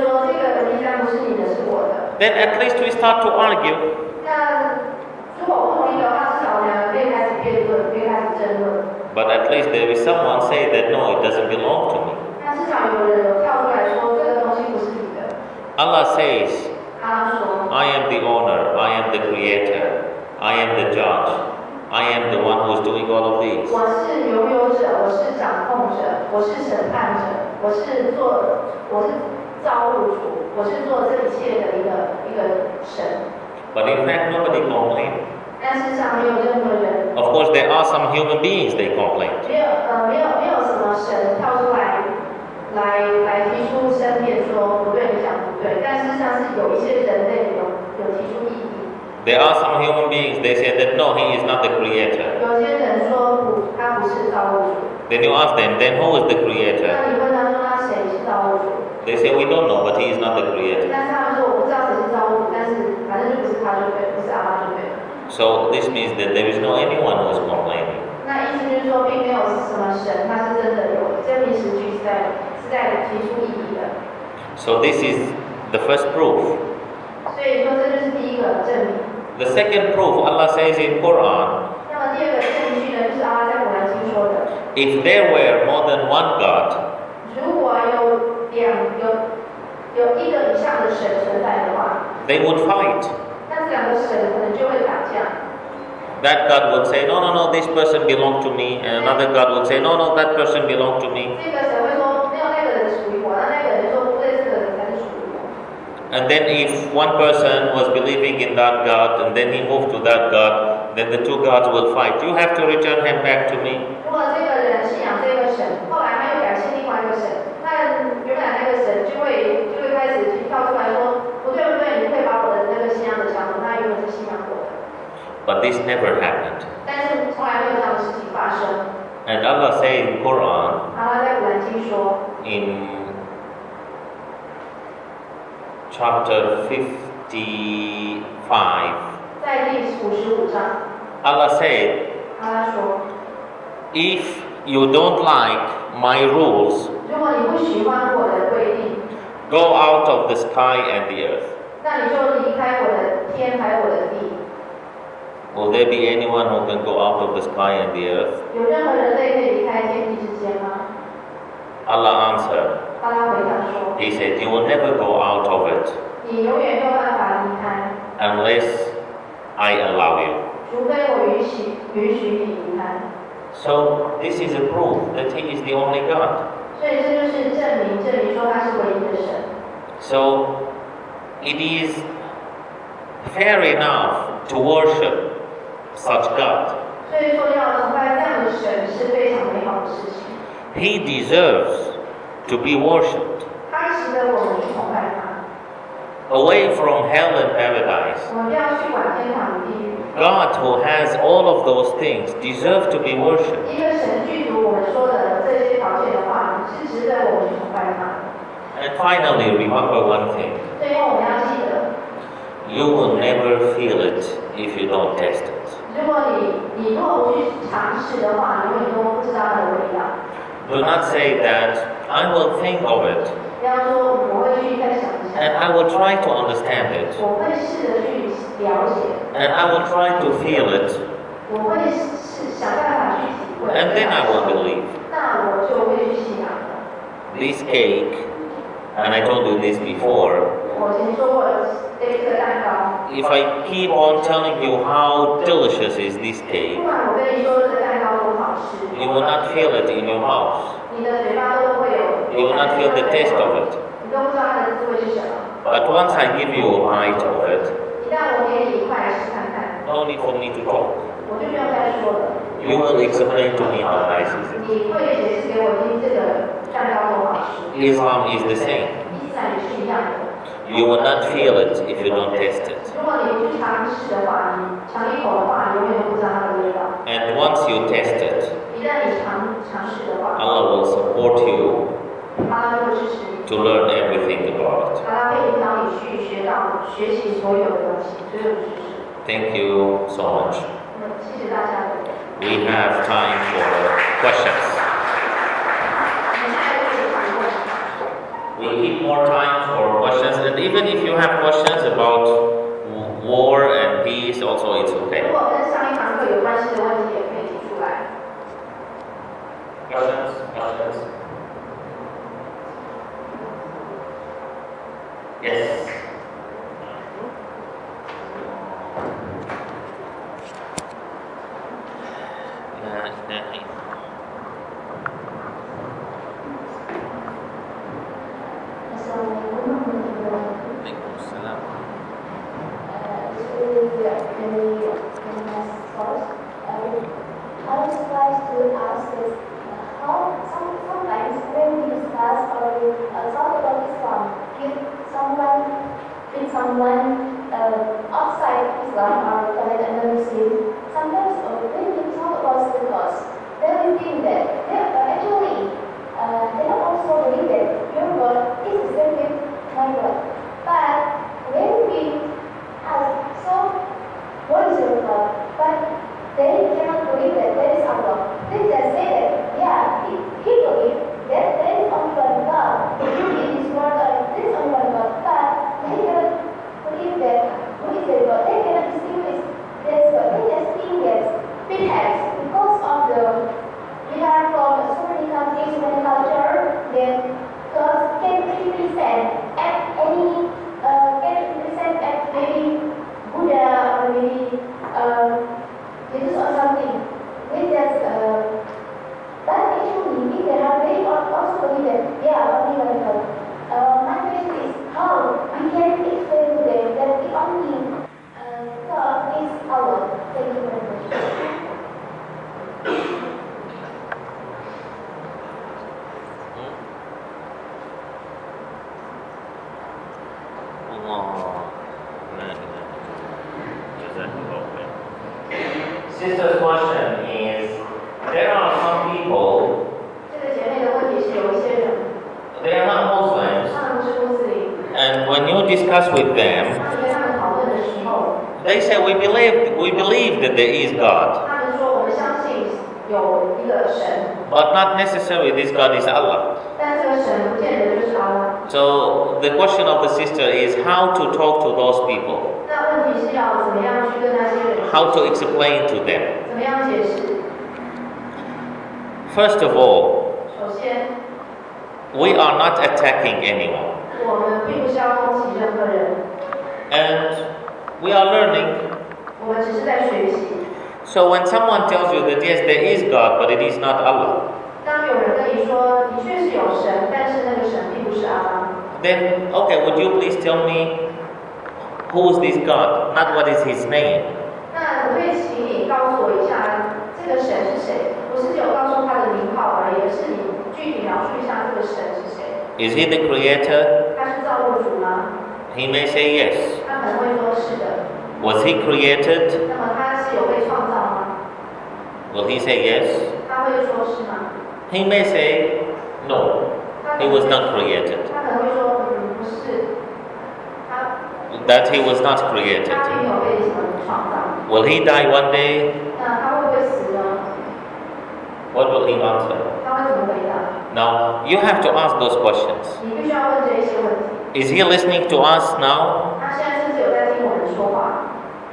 说这个衣衫不是你的，是我的。 then at least we start to argue. 那如果不同意的话，至少我们两个可以开始辩论，可以开始争论。 But at least there is someone say that no, it doesn't belong to me. 那至少有人有跳出来说这个东西不是你的。 Allah says, 阿拉说 I am the owner, I am the creator, I am the judge, I am the one who is doing all of these. 我是拥有者，我是掌控者，我是审判者，我是造物主，我是做这一切的一个神。 But in fact, nobody complained. 但事实上没有任何人， Of course, there are some human beings they complained. 没有什么神跳出来提出申辩说不对，你讲不对。但事实上是有一些人类有提出异议。 There are some human beings, they say that no, he is not the creator. 有些人说他不是造物主。 Then you ask them, then who is the creator? 那你问他说他谁是造物主？ They say, we don't know, but he is not the creator. 但是他们说我不知道谁是造物主，但是反正就不是他就对，不是阿拉就对了。 So this means that there is no anyone who is complaining. 那意思就是说，并没有什么神，他是真的有证明实据是在提出异议的。 So this is the first proof. 所以说这就是第一个证明。 The second proof, Allah says in Quran, 那么第二个证据呢，就是阿拉在古兰经说的， if there were more than one God, 如果有一个以上的神存在的话， they would fight. 那这两个神可能就会打架。 That God would say, no, no, no, this person belongs to me. And another God would say, no, no, that person belongs to me. 这个神会说，没有那个人属于我，那个人说不对，这个人才是属于我。 And then if one person was believing in that God and then he moved to that God, then the two gods will fight. You have to return him back to me. 如果这个人信仰这个神，后来他又改信另外一个神，那原来那个神就会开始跳出来说，不对不对，你会把我的那个信仰的抢走，那原本是信仰我的。 But this never happened. 但是从来没有这样的事情发生。 And Allah says in Quran, 阿拉在古兰经说， in chapter 55, 在第55章， Allah said, 阿拉说， if you don't like my rules, 如果你不喜欢我的规定， go out of the sky and the earth. 那你就离开我的天还有我的地。 Will there be anyone who can go out of the sky and the earth? 有任何人类可以离开天地之间吗？ Allah answered, 阿拉回答说， He said, you will never go out of it 你永远没有办法离开， unless I allow you. 除非我允许你离开。 So this is a proof that He is the only God. 所以这就是证明说他是唯一的神。 So it is fair enough to worship such God. 所以说要崇拜这样的神是非常美好的事情。 He deserves to be worshipped. 他值得我们去崇拜他。 Away from hell and paradise, 我们不要去管天堂与地狱。 God who has all of those things deserves to be worshipped. 一个神具足我们说的这些条件的话，是值得我们去崇拜他。 And finally, remember one thing. 最后我们要记得， You will never feel it if you don't test it. 如果你如果不去尝试的话，永远都不知道它的味道。 Do not say that I will think of it 不要说我会去再想一 and 下， I will try to understand it 我会试着去了解， and I will try to feel it 我会想办法去体会， and then I will believe. 那我就会去信仰了。 This cake, and I told you this before, 我以前说过这个蛋糕， if I keep on telling you how delicious is this 不 cake, 管我跟你说这个蛋糕多好吃， you will not feel it in your mouth. 你的嘴巴都会有， You will not feel the taste of it. 你都不知道它的滋味是什么。 But once I give you a bite of it, 一旦我给你一块来试看看， no need for me to talk. 我就不用再说了。 You will explain to me how nice is it. 你会解释给我听这个蛋糕多好吃。 Islam is the same. 伊斯兰也是一样的。 You will not feel it if you don't test it. 如果你不去尝试的话，你尝一口的话，你永远都不知道它的味道。 And once you test it, 一旦你尝试的话， Allah will support you 阿拉就会支持你， to learn everything about it. 阿拉会引导你去学习所有的东西，所有的知识。 Thank you so much. 谢谢大家。 We have time for questions. 我们现在可以谈论。 We'll keep more time for questions. Even if you have questions about war and peace, also it's 如 okay. 果跟上一堂课有关系的问题，也可以提出来。 Questions? Questions? Yes. Waalaikumsalam. I was surprised to ask this, how sometimes when we discuss or talk about Islam with someone outside Islam or like a Muslim, sometimes when we talk about the cause, then we think that they don't also believe that your God is the same with my God. But when we ask, so what is your God? But they cannot believe that there is Allah. They just say that, yeah, he believes that there is only one God. He believes his word, there is only one God. But they cannot believe that who is their God. They cannot distinguish this God. They just think that perhaps because of we are from so many countries, so many cultures, then God can represent at maybe Buddha or maybe Jesus or something. We just, but actually, in their heart, they also believe that, yeah, only one God. My question is, how we can explain to them that the only God is Allah? Thank you very much. Sister's question is, there are some people, 这个姐妹的问题是有一些人， they are not Muslims, 他们不是穆斯林， and when you discuss with them, 当你跟他们讨论的时候， they say we believe that there is God, 他们说我们相信有一个神， but not necessarily this God is Allah. 但这个神不见得就是阿拉。 So the question of the sister is how to talk to those people, 那问题是要怎么样去跟那些人， how to explain to them. 怎么样解释？ First of all, 首先， we are not attacking anyone, 我们并不是要攻击任何人， and we are learning. 我们只是在学习。 So when someone tells you that yes, there is God, but it is not Allah, 当有人跟你说的确是有神，但是那个神并不是阿拉， then okay, would you please tell me who is this God, not what is his name? 那可不可以请你告诉我一下这个神是谁？不是只有告诉他的名号而已，而是你具体描述一下这个神是谁？ Is he the creator? 他是造物主吗？ He may say yes. 他可能会说是的。 Was he created? 那么他是有被创造吗？ Will he say yes? 他会说是吗？ He may say no, he was not created, 他可能会说不是，他 that he was not created. 他并没有被什么创造。 Will he die one day? 那他会不会死呢？ What will he answer? 他会怎么回答？ Now, you have to ask those questions. 你必须要问这一些问题。 Is he listening to us now? 他现在是不是有在听我们说话？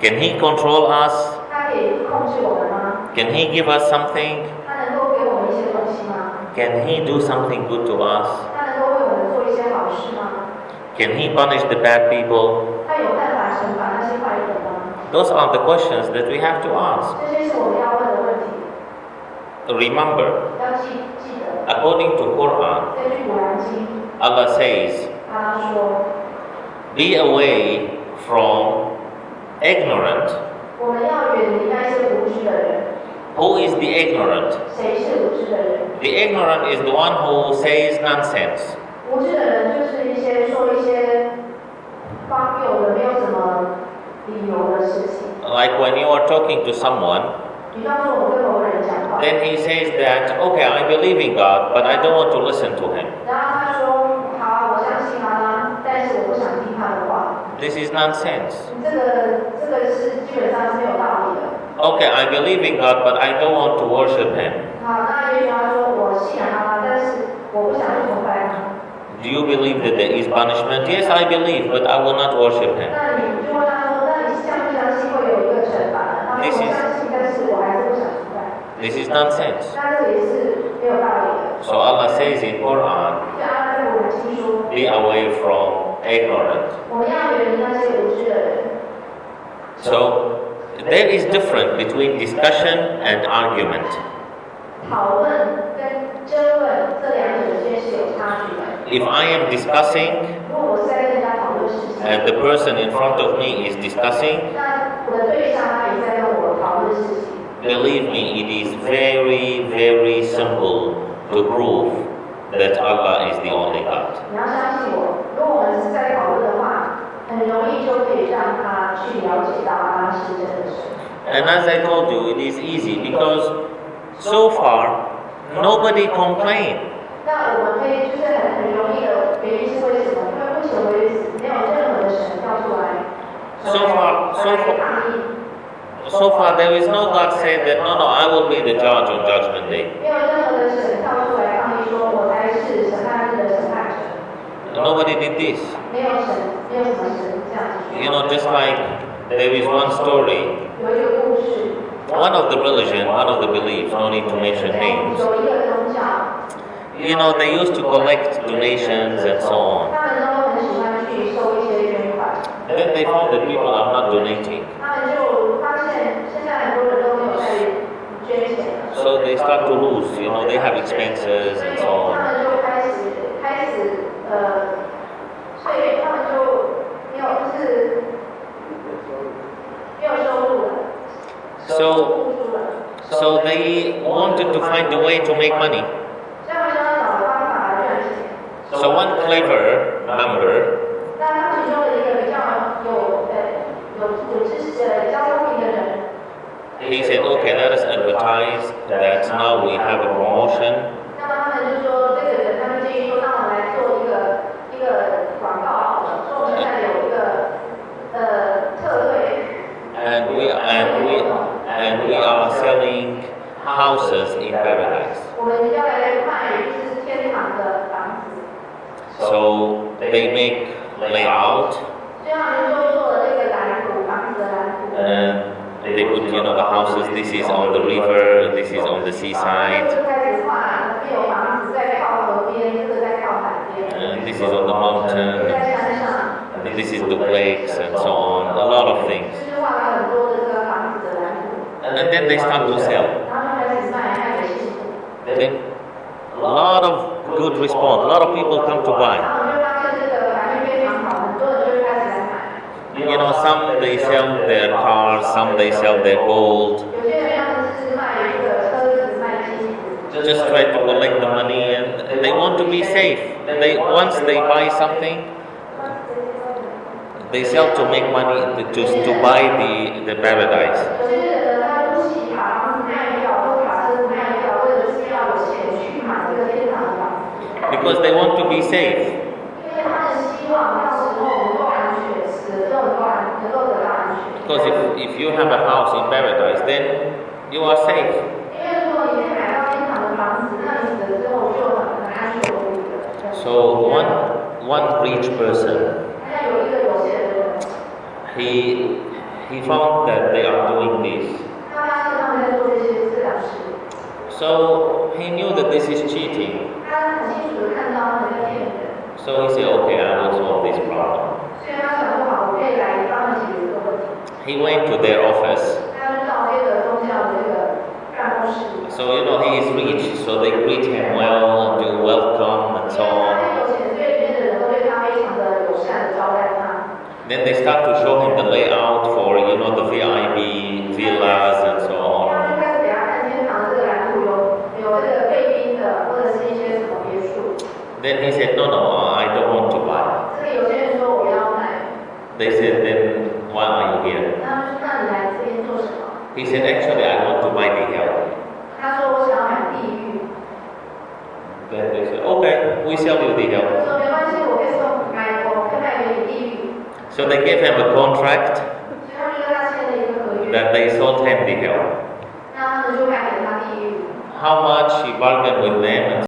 Can he control us? 他可以控制我们吗？ Can he give us something? 他能够给我们一些东西吗？ Can he do something good to us? 他能够为我们做一些好事吗？ Can he punish the bad people? 他有办法惩罚那些坏人吗？ Those are the questions that we have to ask. 这些是我们要问的问题， Remember, 要记得。 according to Quran, 根据古兰经， Allah says, 他说 be away from ignorant. 我们要远离那些无知的人。 Who is the ignorant? 谁是无知的人？ The ignorant is the one who says nonsense. 无知的人就是一些说一些荒谬的、没有什么理由的事情。 Like when you are talking to someone, 比方说，我跟某个人讲话， then he says that, okay, I believe in God, but I don't want to listen to him. 然后他说：“好啊，我相信阿拉，但是我不想听他的话。” This is nonsense. 这个是基本上是没有道理的。 Okay, I believe in God, but I don't want to worship him. 好，那也许他说我信仰阿拉，但是我不想去崇拜他。Do you believe that there is punishment? Yes, I believe, but I will not worship him. 那你就问他说，那你相不相信会有一个惩罚呢？他说我相信，但是我还是不想崇拜。This is nonsense. 那这也是没有道理的。 So Allah says in Quran, 就阿拉在我们经书， be away from ignorant. 我们要远离那些无知的人。 So there is difference between discussion and argument. 讨论跟争论这两者之间是有差距的。 If I am discussing 如果我是在跟人家讨论事情， and the person in front of me is discussing, 那我的对象他也在跟我讨论事情。 believe me, it is very, very simple to prove that Allah is the only God. 你要相信我，如果我们是在讨论的话，很容易就可以让他去了解到阿拉是真的神。 And as I told you, it is easy because so far nobody complained. 那我们可以就是很容易的原因是为什么？因为目前为止没有任何的神跳出来。So far there is no God saying that no, I will be the judge on Judgment Day. 没有任何的神跳出来抗议说，我才是审判日的审判者。 Nobody did this. 没有神，没有什么神这样子。 You know, just like there is one story, 有一个故事， one of the religion, one of the beliefs, no need to mention names. 有一个宗教， You know, they used to collect donations and so on. 他们都很喜欢去收一些捐款。 And then they found that people are not donating. 他们就发现现在很多人都没有在捐钱了。 So they start to lose, you know, they have expenses and so 他 on. 们就开始所以他们就没有就是没有收入了， So they wanted to find a way to make money. 所以他们就要找个方法来赚钱。 So one clever member 那他们其中的一个比较有知识比较聪明的人， he said, okay, let us advertise that now we have a promotion 那么他们就说这个人，他们建议说，那我们来做一个广告好了，说我们现在有一个特惠。 and we are selling houses in paradise. 我们要来卖就是天堂的房子， So they make layout 所以他们就做了这个蓝图，房子的蓝图。 and they put, you know, the houses, this is on the river, this is on the 他 seaside, 们就开始画，那边有房子在靠河边，这个在靠海边， and this is on the mountain, 在山上， and this is the lakes and so on, a lot of things. 就是画了很多的这个房子的蓝图。 And then they start to sell. 然后就开始卖给信徒。 Then a lot of good response, a lot of people come to 然 buy. 后我们就发现这个反应非常好，很多人就会开始来买。 You know, some they sell their cars, some they sell their gold, 有些人他们是卖这个车子、卖金子， just try to collect the money and they want to be safe. Once they buy something, they sell to make money to buy the paradise. 有些人呢，他不惜把房子卖掉，或把车子卖掉，为了是要有钱去买这个天堂的房子。 Because they want to be safe. 因为他们希望到时候能够安全，死了之后能够得到安全。 Because if you have a house in paradise, then you are safe. 因为如果你买到天堂的房子，那你死了之后就很安全无虞的。 So one rich person, 还有一个有钱的人， he found that they are doing this. 他发现他们在做这些治疗事， So he knew that this is cheating. 他很清楚的看到他们在骗人。 So he said, okay, I will solve this problem. 所以他想说好，我可以来帮他们解决这个问题。 He went to their office. 他就到这个宗教的这个办公室。 So, you know, he is rich, so they greet him well, do welcome and so 因为 on. 他有钱，所以里面的人都对他非常的友善的招待他。 Then they start to show him the layout for, you know, the VIP villas and so 他 on. 就开始给他看天堂的这个蓝图，有这个贵宾的，或者是一些什么别墅。 Then he said, no, I don't want to buy. 这个有些人说我要买， They said, then why are you here? 那你来这边做什么？ He said, actually, I want to buy the hell. 他说我想要买地狱。 Then they said, okay, we sell you the 我 hell. 说没关系，我可以卖给你地狱。 So they gave him a contract 所以他就跟他签了一个合约， that they sold him the hell. 那他们就卖给他地狱。 How much he bargained with them and